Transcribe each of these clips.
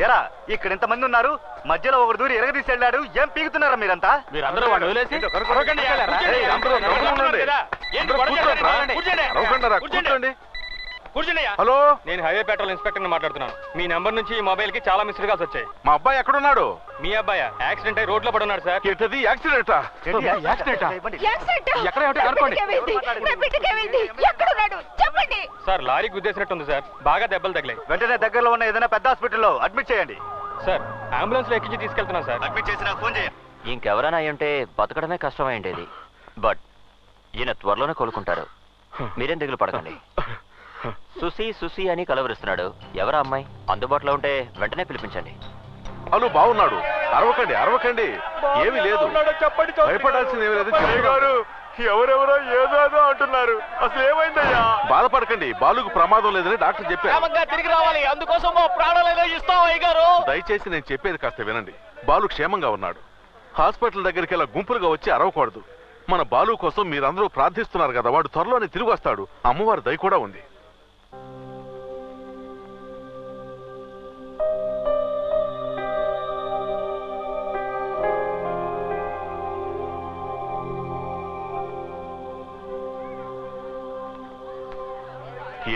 ఎరా ఇక్కడ ఎంతమంది ఉన్నారు, మధ్యలో ఒకరు దూరి ఎరగదీసి వెళ్ళాడు. ఏం పీగుతున్నారా మీరంతా? మీరందరూ వాడిని వదిలేసి హలో, నేను హైవే పెట్రోల్ ఇన్స్పెక్టర్ మాట్లాడుతున్నాను. మీ నెంబర్ నుంచి ఈ మొబైల్ కి చాలా మిస్డ్ కాల్స్ వచ్చాయి. మా అబ్బాయి ఎక్కడున్నాడు? మీ అబ్బాయి యాక్సిడెంట్ అయి రోడ్ లో పడున్నాడు సార్. ఏంటది యాక్సిడెంటా? సార్ లారీ గుద్దేసినట్టుంది సార్, బాగా దెబ్బలు తగిలాయి. వెంటనే దగ్గరలో ఉన్న ఏదైనా పెద్ద హాస్పిటల్లో అడ్మిట్ చేయండి. సార్ అంబులెన్స్ లో ఎక్కించి తీసుకెళ్తున్నాం సార్. అడ్మిట్ చేసి నాకు ఫోన్ చేయండి. ఇంకెవరైనా అయ్యుంటే బతకడమే కష్టమైండేది. బట్ ఈయన త్వరలోనే కోలుకుంటారు, మీరేం దిగులు పడకండి. సుసి సుసి అని కలవరిస్తున్నాడు. ఎవరా అమ్మాయి? అందుబాటులో ఉంటే వెంటనే పిలిపించండి. హలో, బాగున్నాడు. అరవకండి అరవకండి, ఏమీ లేదు, భయపడాల్సింది ఏమీ లేదు. ఎవరెవరో ఏదో అంటున్నారు, అసలు ఏమైందయ్యా? బాధపడకండి, బాలుకు ప్రమాదం లేదని డాక్టర్ చెప్పారు. తిరిగి రావాలి, అందుకోసం ప్రాణాలు ఇస్తాం అయ్యగారు. దయచేసి నేను చెప్పేది కాస్త వినండి. బాలు క్షేమంగా ఉన్నాడు. హాస్పిటల్ దగ్గరికి ఇలా గుంపులుగా వచ్చి అరవకూడదు. మన బాలు కోసం మీరందరూ ప్రార్థిస్తున్నారు కదా, వాడు త్వరలోనే తిరిగి వస్తాడు. అమ్మవారి దయ కూడా ఉంది.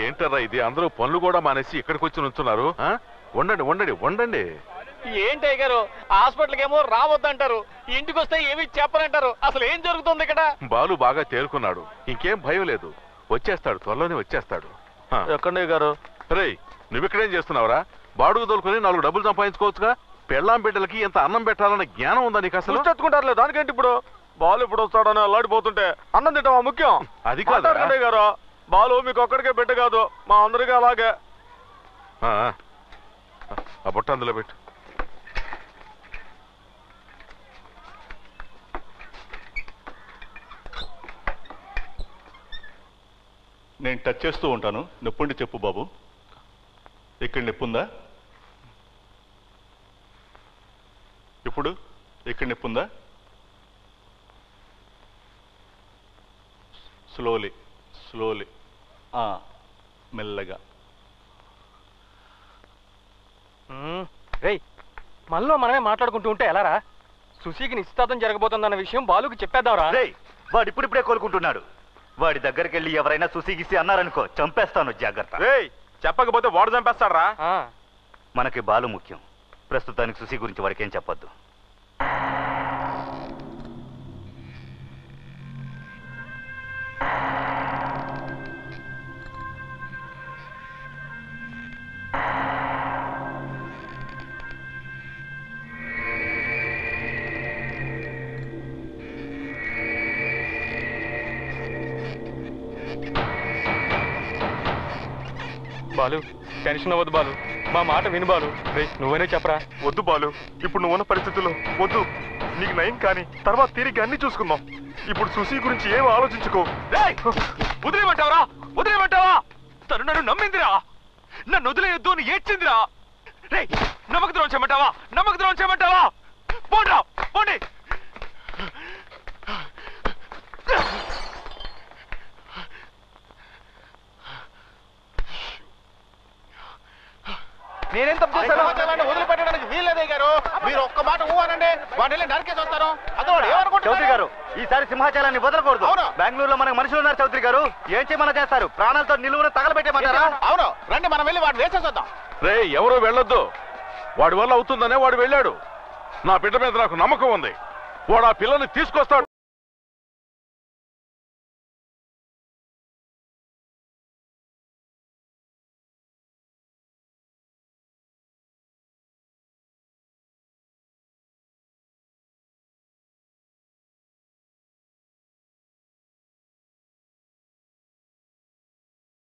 ఏంటరా ఇది, అందరూ పనులు కూడా మానేసి ఇక్కడికి వచ్చి నుంచున్నారు. వండండి వండండి వండండి. ఏంటి అయ్యగారు, హాస్పిటల్కి ఏమో రావద్దంటారు, ఇంటికి వస్తే ఏమి చెప్పనంటారు. అసలు ఏం జరుగుతుంది ఇక్కడ? బాలు బాగా తేరుకున్నాడు, ఇంకేం భయం లేదు, వచ్చేస్తాడు, త్వరలోనే వచ్చేస్తాడు. ఎక్కడ గారు? రేయ్, నువ్విక్కడేం చేస్తున్నావురా? బాడుగు దొరుకుని 4 డబ్బులు సంపాదించుకోవచ్చుగా. పెళ్ళాం బిడ్డలకి ఎంత అన్నం పెట్టాలన్న జ్ఞానం ఉందా నీకు అసలు? చెట్టుకుంటారులే, దానికేంటి ఇప్పుడు? బాలు ఇప్పుడు వస్తాడని అల్లాడిపోతుంటే అన్నం తింటావా ముఖ్యం? అది కాదు గారు, బాలు మీకు ఒక్కడికే బిడ్డ కాదు, మా అందరికీ అలాగే. ఆ బుట్ట అందులో పెట్టు. నేను టచ్ చేస్తూ ఉంటాను, నొప్పుండి చెప్పు బాబు. ఇక్కడ నొప్పుందా? ఇప్పుడు ఇక్కడ నొప్పుందా? స్లోలీ స్లోలీ, మెల్లగా. రేయ్, మనలో మనమే మాట్లాడుకుంటూ ఉంటే ఎలారా? సుశీకి నిశ్చితార్థం జరగబోతుందన్న విషయం బాలుకి చెప్పేద్దాంరా. రేయ్, వాడు ఇప్పుడిప్పుడే కోలుకుంటున్నాడు. వాడి దగ్గరికి వెళ్ళి ఎవరైనా సుసిగిసి అన్నారనుకో, చంపేస్తాను, జాగ్రత్త. రేయ్, చెప్పకపోతే వాడు చంపేస్తాడ్రా. మనకి బాలు ముఖ్యం. ప్రస్తుతానికి సుసి గురించి వాడికి ఏం చెప్పొద్దు. బాలు, టెన్షన్ అవ్వద్దు బాలు, మా మాట విను బాలు. రే, నువ్వనే చెప్పరా. వద్దు బాలు, ఇప్పుడు నువ్వున్న పరిస్థితుల్లో వద్దు. నీకు నయం కానీ తర్వాత తిరిగి అన్ని చూసుకుందాం. ఇప్పుడు సుశీ గురించి ఏం ఆలోచించుకో. వదిలేమంటావరా? వదిలేమంటావా? తను నన్ను నమ్మిందిరా, నన్ను వదిలేయొద్దు అని ఏడ్చిందిరా. రే, నమ్మక ద్రోహం చేయమంటావా? నమ్మక ద్రోహం చేయమంటావా? పోండ్రా, పోండి. నేనేం తప్పు చేశాను? వదిలిపెట్టడానికి వీల్లేదే గారు. మీరు ఒక్క మాట ఊహనండి, వాడిని నరికేసి వస్తారు. చౌదరి గారు, ఈసారి సింహాచలాన్ని వదలకూడదు. బెంగళూరులో మనకు మనుషులు ఉన్నారు చౌదరి గారు, ఏం చేయమన్నా చేస్తారు. ప్రాణాలతో నిలువున తగలబెట్టేమంటారా? అవును, రండి మనం వెళ్ళి వాడు వేసేసొద్దాం. రే, ఎవరూ వెళ్ళొద్దు. వాడి వల్ల అవుతుందనే వాడు వెళ్ళాడు. నా బిడ్డ మీద నాకు నమ్మకం ఉంది. వాడు ఆ పిల్లని తీసుకొస్తాడు.